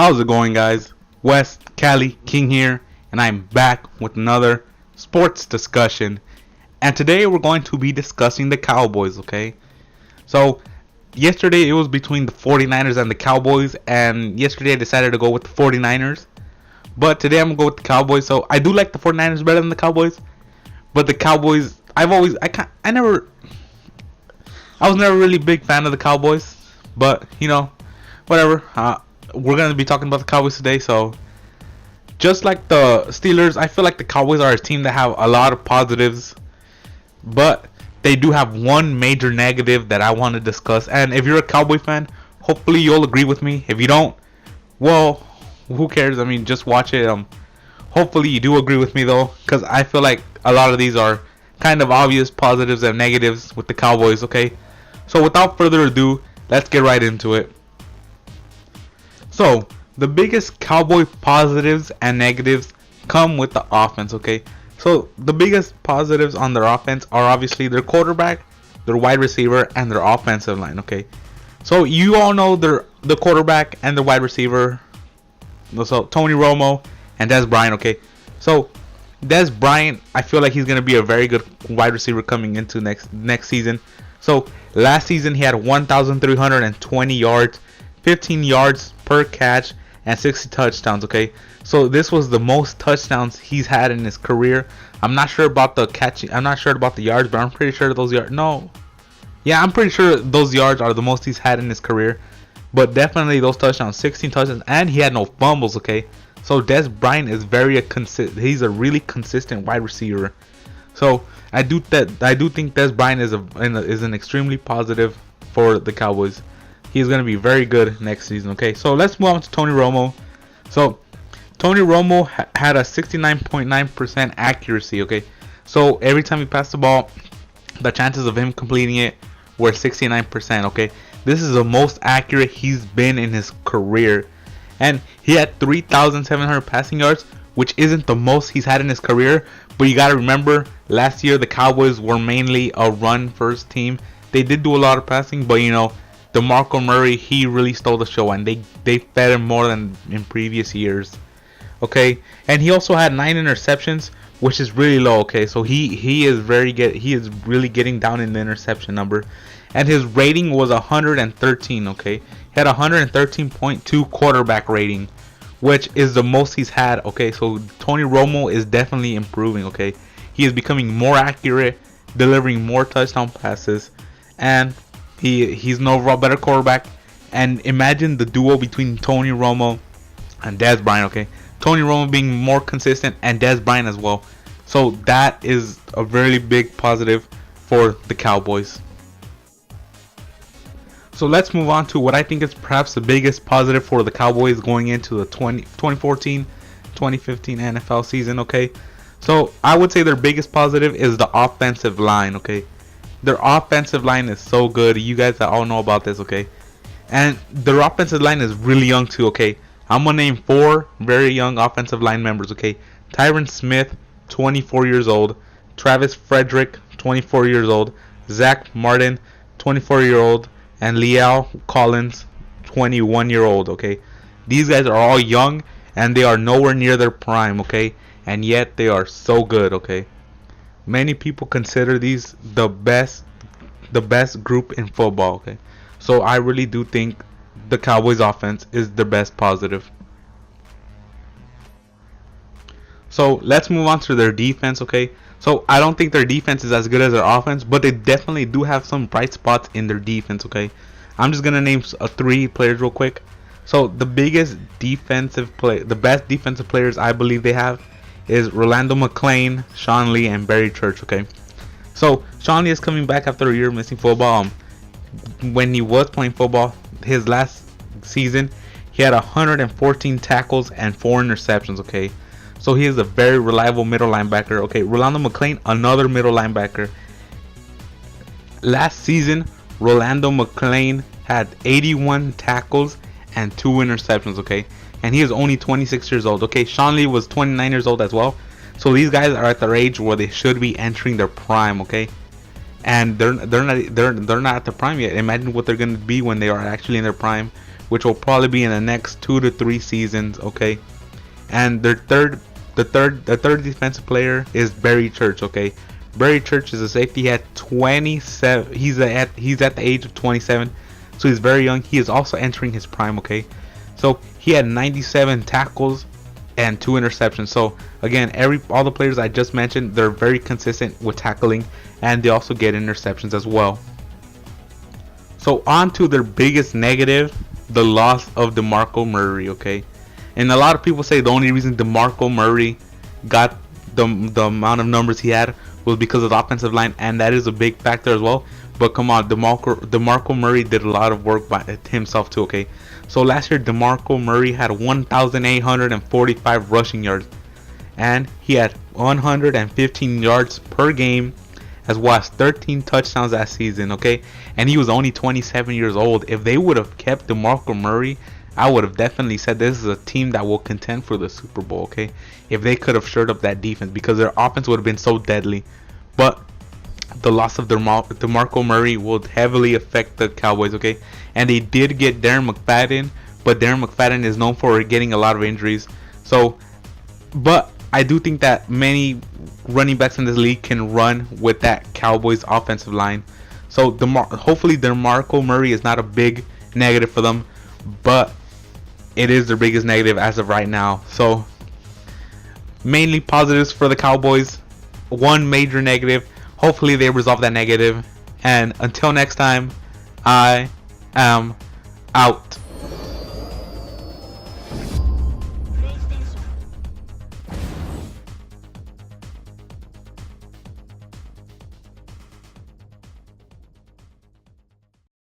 How's it going, guys? West Cali King here, and I'm back with another sports discussion. And today we're going to be discussing the Cowboys, okay? So, yesterday it was between the 49ers and the Cowboys, and yesterday I decided to go with the 49ers. But today I'm going to go with the Cowboys. So, I do like the 49ers better than the Cowboys. But the Cowboys, I was never really a big fan of the Cowboys. But, whatever. We're going to be talking about the Cowboys today. So, just like the Steelers, I feel like the Cowboys are a team that have a lot of positives. But they do have one major negative that I want to discuss. And if you're a Cowboy fan, hopefully you'll agree with me. If you don't, well, who cares? I mean, just watch it. Hopefully you do agree with me, though. Because I feel like a lot of these are kind of obvious positives and negatives with the Cowboys, okay? So, without further ado, let's get right into it. So, the biggest Cowboy positives and negatives come with the offense, okay? So, the biggest positives on their offense are obviously their quarterback, their wide receiver, and their offensive line, okay? So, you all know the quarterback and the wide receiver. So, Tony Romo and Dez Bryant, okay? So, Dez Bryant, I feel like he's going to be a very good wide receiver coming into next season. So, last season he had 1,320 yards, 15 yards per catch, and 60 touchdowns, okay? So this was the most touchdowns he's had in his career. I'm not sure about the catching. I'm not sure about the yards, but I'm pretty sure those yards. No. Yeah, I'm pretty sure those yards are the most he's had in his career. But definitely those touchdowns, 16 touchdowns, and he had no fumbles, okay? So Dez Bryant is he's a really consistent wide receiver. So I do think Dez Bryant is an extremely positive for the Cowboys. He's going to be very good next season, okay? So let's move on to Tony Romo. So Tony Romo had a 69.9% accuracy, okay? So every time he passed the ball, the chances of him completing it were 69%, okay? This is the most accurate he's been in his career. And he had 3,700 passing yards, which isn't the most he's had in his career. But you got to remember, last year the Cowboys were mainly a run-first team. They did do a lot of passing, but DeMarco Murray, he really stole the show, and they fed him more than in previous years. Okay, and he also had 9 interceptions, which is really low. Okay, so he is really getting down in the interception number, and his rating was 113. Okay, he had 113.2 quarterback rating, which is the most he's had. Okay, so Tony Romo is definitely improving. Okay, he is becoming more accurate, delivering more touchdown passes, and he's an overall better quarterback. And imagine the duo between Tony Romo and Dez Bryant, okay? Tony Romo being more consistent and Dez Bryant as well. So that is a very big positive for the Cowboys. So let's move on to what I think is perhaps the biggest positive for the Cowboys going into the 2014-2015 NFL season, okay? So I would say their biggest positive is the offensive line, okay? Their offensive line is so good. You guys all know about this, okay? And their offensive line is really young too, okay? I'm going to name 4 very young offensive line members, okay? Tyron Smith, 24 years old. Travis Frederick, 24 years old. Zach Martin, 24-year-old. And Leal Collins, 21-year-old, okay? These guys are all young, and they are nowhere near their prime, okay? And yet they are so good, okay? Many people consider these the best group in football, okay? So I really do think the Cowboys offense is the best positive. So let's move on to their defense, okay? So I don't think their defense is as good as their offense, but they definitely do have some bright spots in their defense, okay? I'm just going to name 3 players real quick. So the best defensive players I believe they have is Rolando McClain, Sean Lee, and Barry Church, okay? So Sean Lee is coming back after a year missing football. When he was playing football, his last season, he had 114 tackles and 4 interceptions, okay? So he is a very reliable middle linebacker, okay? Rolando McClain, another middle linebacker. Last season, Rolando McClain had 81 tackles and 2 interceptions, okay? And he is only 26 years old, okay? Sean Lee was 29 years old as well. So these guys are at their age where they should be entering their prime, okay? And they're not at the prime yet. Imagine what they're going to be when they are actually in their prime. which will probably be in the next 2 to 3 seasons, okay? And their third defensive player is Barry Church, okay? Barry Church is a safety. He had 27. He's at the age of 27, so he's very young. He is also entering his prime, okay? So he had 97 tackles and 2 interceptions. So again, all the players I just mentioned, they're very consistent with tackling, and they also get interceptions as well. So on to their biggest negative, the loss of DeMarco Murray, okay? And a lot of people say the only reason DeMarco Murray got the amount of numbers he had was because of the offensive line, and that is a big factor as well. But come on, DeMarco Murray did a lot of work by himself too, okay? So last year, DeMarco Murray had 1,845 rushing yards, and he had 115 yards per game, as well as 13 touchdowns that season, okay? And he was only 27 years old. If they would have kept DeMarco Murray, I would have definitely said this is a team that will contend for the Super Bowl, okay? If they could have shored up that defense, because their offense would have been so deadly. But the loss of DeMarco Murray will heavily affect the Cowboys, okay? And they did get Darren McFadden, but Darren McFadden is known for getting a lot of injuries. So, but I do think that many running backs in this league can run with that Cowboys offensive line. So hopefully DeMarco Murray is not a big negative for them, but it is their biggest negative as of right now. So mainly positives for the Cowboys, one major negative. Hopefully they resolve that negative. And until next time, I am out.